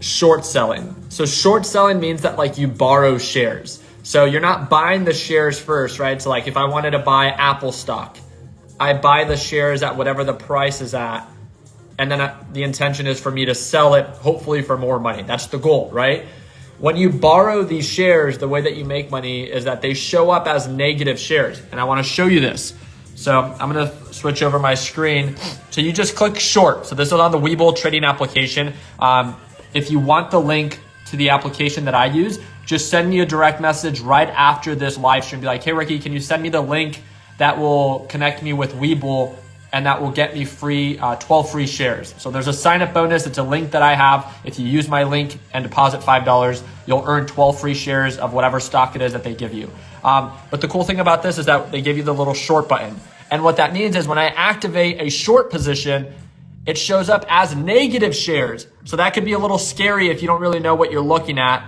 short selling. So short selling means that like you borrow shares. So you're not buying the shares first, right? So like if I wanted to buy Apple stock, I buy the shares at whatever the price is at. And then the intention is for me to sell it, hopefully for more money. That's the goal, right? When you borrow these shares, the way that you make money is that they show up as negative shares. And I want to show you this. So I'm going to switch over my screen. So you just click short. So this is on the Webull trading application. If you want the link to the application that I use, just send me a direct message right after this live stream. Be like, hey, Ricky, can you send me the link that will connect me with Webull and that will get me free 12 free shares. So there's a sign-up bonus. It's a link that I have. If you use my link and deposit $5, you'll earn 12 free shares of whatever stock it is that they give you. But the cool thing about this is that they give you the little short button. And what that means is when I activate a short position, it shows up as negative shares. So that could be a little scary if you don't really know what you're looking at.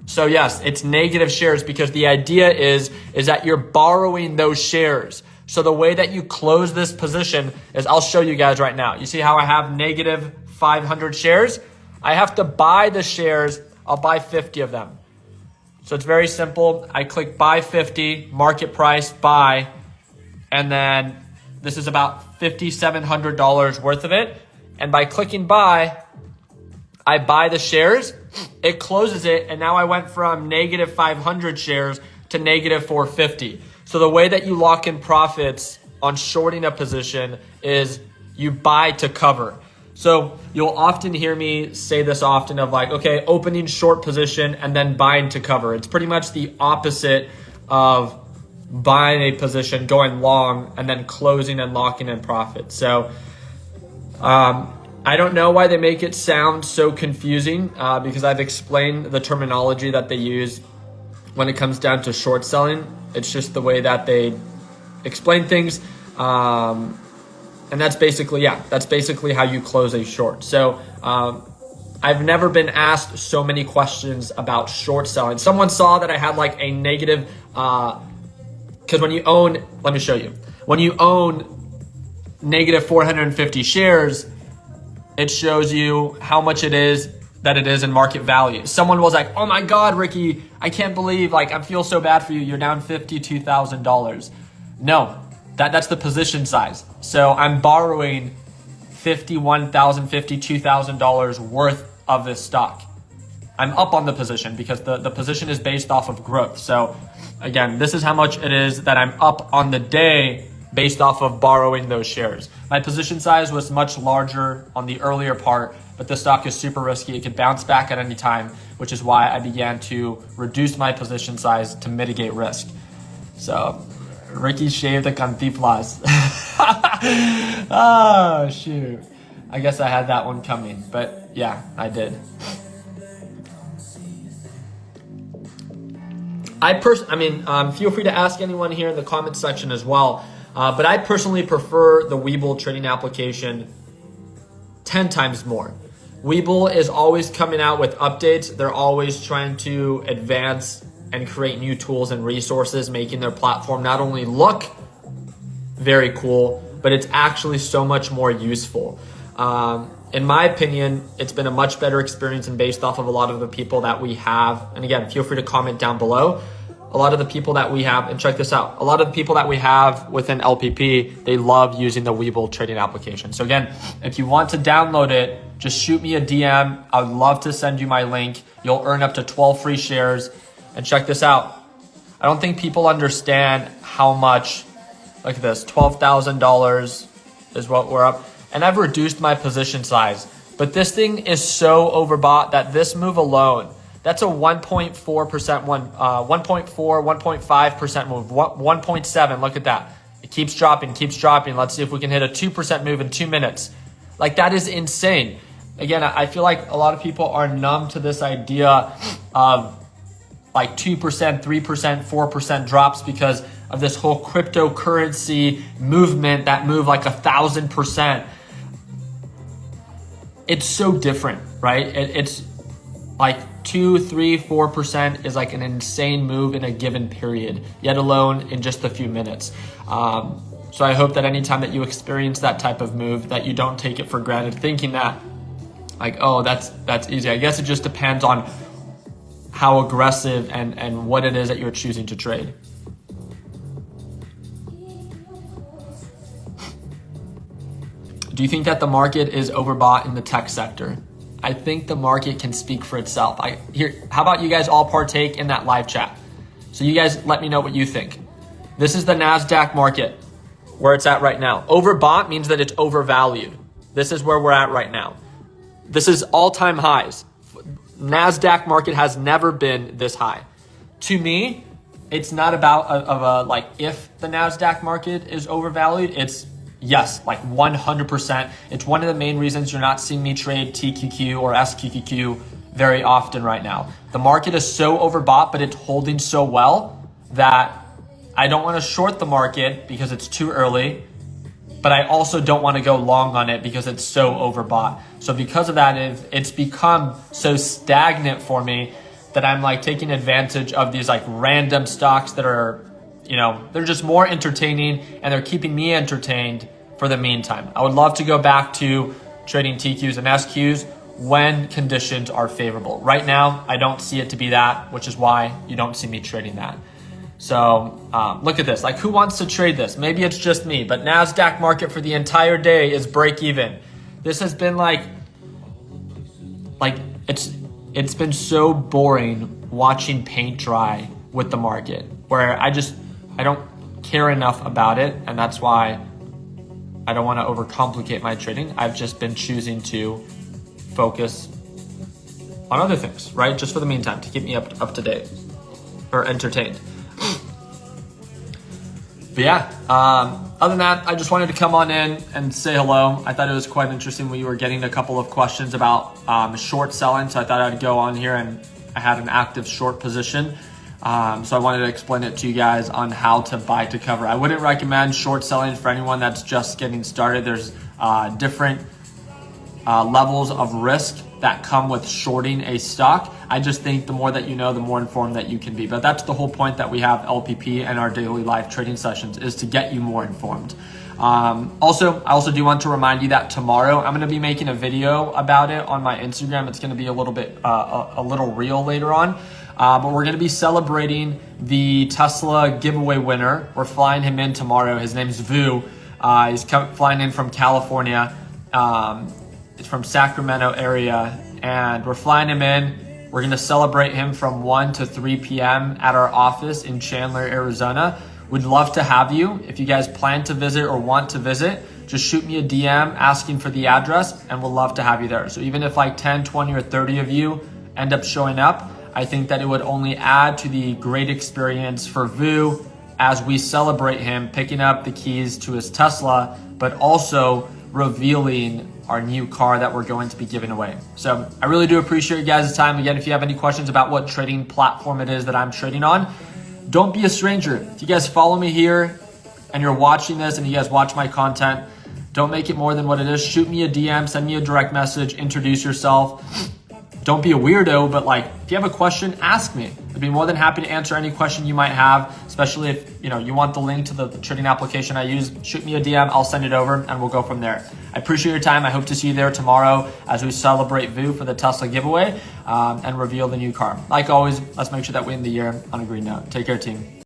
So yes, it's negative shares because the idea is that you're borrowing those shares. So the way that you close this position is, I'll show you guys right now. You see how I have negative 500 shares? I have to buy the shares. I'll buy 50 of them. So it's very simple. I click buy 50, market price, buy, and then this is about $5,700 worth of it. And by clicking buy, I buy the shares, it closes it, and now I went from negative 500 shares to negative 450. So the way that you lock in profits on shorting a position is you buy to cover. So you'll often hear me say this often of like, okay, opening short position and then buying to cover. It's pretty much the opposite of buying a position, going long, and then closing and locking in profit. So I don't know why they make it sound so confusing because I've explained the terminology that they use when it comes down to short selling. It's just the way that they explain things. And that's basically how you close a short. So I've never been asked so many questions about short selling. Someone saw that I had like a negative, because when you own, let me show you. When you own negative 450 shares, it shows you how much it is in market value. Someone was like, oh my God, Ricky, I can't believe, like, I feel so bad for you. You're down $52,000. No, that's the position size. So I'm borrowing $51,000, $52,000 worth of this stock. I'm up on the position because the position is based off of growth. So again, this is how much it is that I'm up on the day based off of borrowing those shares. My position size was much larger on the earlier part, but the stock is super risky. It could bounce back at any time, which is why I began to reduce my position size to mitigate risk. So Ricky shaved the cantiflas. Oh, shoot. I guess I had that one coming, but yeah, I did. Feel free to ask anyone here in the comment section as well. But I personally prefer the Webull trading application 10 times more. Webull is always coming out with updates. They're always trying to advance and create new tools and resources, making their platform not only look very cool, but it's actually so much more useful. In my opinion, it's been a much better experience and based off of a lot of the people that we have. And again, feel free to comment down below. A lot of the people that we have, and check this out, a lot of the people that we have within LPP, they love using the Webull trading application. So again, if you want to download it, just shoot me a DM. I would love to send you my link. You'll earn up to 12 free shares. And check this out. I don't think people understand how much, look at this, $12,000 is what we're up. And I've reduced my position size. But this thing is so overbought that this move alone, that's a 1.4% one, 1.4, 1.5% move, 1.7. Look at that. It keeps dropping, keeps dropping. Let's see if we can hit a 2% move in 2 minutes. Like, that is insane. Again, I feel like a lot of people are numb to this idea of like 2%, 3%, 4% drops because of this whole cryptocurrency movement that moved like 1,000%. It's so different, right? It's like 2, 3, 4% is like an insane move in a given period, yet alone in just a few minutes. So I hope that anytime that you experience that type of move, that you don't take it for granted, thinking that Like, oh, that's easy. I guess it just depends on how aggressive and what it is that you're choosing to trade. Do you think that the market is overbought in the tech sector? I think the market can speak for itself. How about you guys all partake in that live chat? So you guys let me know what you think. This is the NASDAQ market, where it's at right now. Overbought means that it's overvalued. This is where we're at right now. This is all-time highs. NASDAQ market has never been this high. To me, it's not about like if the NASDAQ market is overvalued. It's yes, like 100%. It's one of the main reasons you're not seeing me trade TQQ or SQQQ very often right now. The market is so overbought, but it's holding so well that I don't want to short the market because it's too early, but I also don't want to go long on it because it's so overbought. So because of that, it's become so stagnant for me that I'm like taking advantage of these like random stocks that are, they're just more entertaining and they're keeping me entertained for the meantime. I would love to go back to trading TQs and SQs when conditions are favorable. Right now, I don't see it to be that, which is why you don't see me trading that. So look at this, like who wants to trade this? Maybe it's just me, but NASDAQ market for the entire day is break even. This has been like it's been so boring watching paint dry with the market where I don't care enough about it. And that's why I don't want to overcomplicate my trading. I've just been choosing to focus on other things, right? Just for the meantime, to keep me up to date or entertained. But yeah, other than that, I just wanted to come on in and say hello. I thought it was quite interesting when you were getting a couple of questions about short selling. So I thought I'd go on here, and I had an active short position. So I wanted to explain it to you guys on how to buy to cover. I wouldn't recommend short selling for anyone that's just getting started. There's different levels of risk that come with shorting a stock. I just think the more that you know, the more informed that you can be. But that's the whole point that we have LPP and our daily live trading sessions, is to get you more informed. I also do want to remind you that tomorrow I'm going to be making a video about it on my Instagram. It's going to be a little bit, a little reel later on. But we're going to be celebrating the Tesla giveaway winner. We're flying him in tomorrow. His name's Vu. He's flying in from California. It's from Sacramento area, and we're flying him in. We're going to celebrate him from 1 to 3 p.m. at our office in Chandler, Arizona. We'd love to have you. If you guys plan to visit or want to visit, just shoot me a DM asking for the address, and we'll love to have you there. So even if like 10, 20, or 30 of you end up showing up, I think that it would only add to the great experience for Vu as we celebrate him picking up the keys to his Tesla, but also revealing our new car that we're going to be giving away. So I really do appreciate you guys' time. Again, if you have any questions about what trading platform it is that I'm trading on, don't be a stranger. If you guys follow me here and you're watching this and you guys watch my content, don't make it more than what it is. Shoot me a DM, send me a direct message, introduce yourself. Don't be a weirdo, but like if you have a question, ask me. I'd be more than happy to answer any question you might have, especially if you want the link to the trading application I use. Shoot me a DM, I'll send it over, and we'll go from there. I appreciate your time. I hope to see you there tomorrow as we celebrate Vu for the Tesla giveaway and reveal the new car. Like always, let's make sure that we end the year on a green note. Take care, team.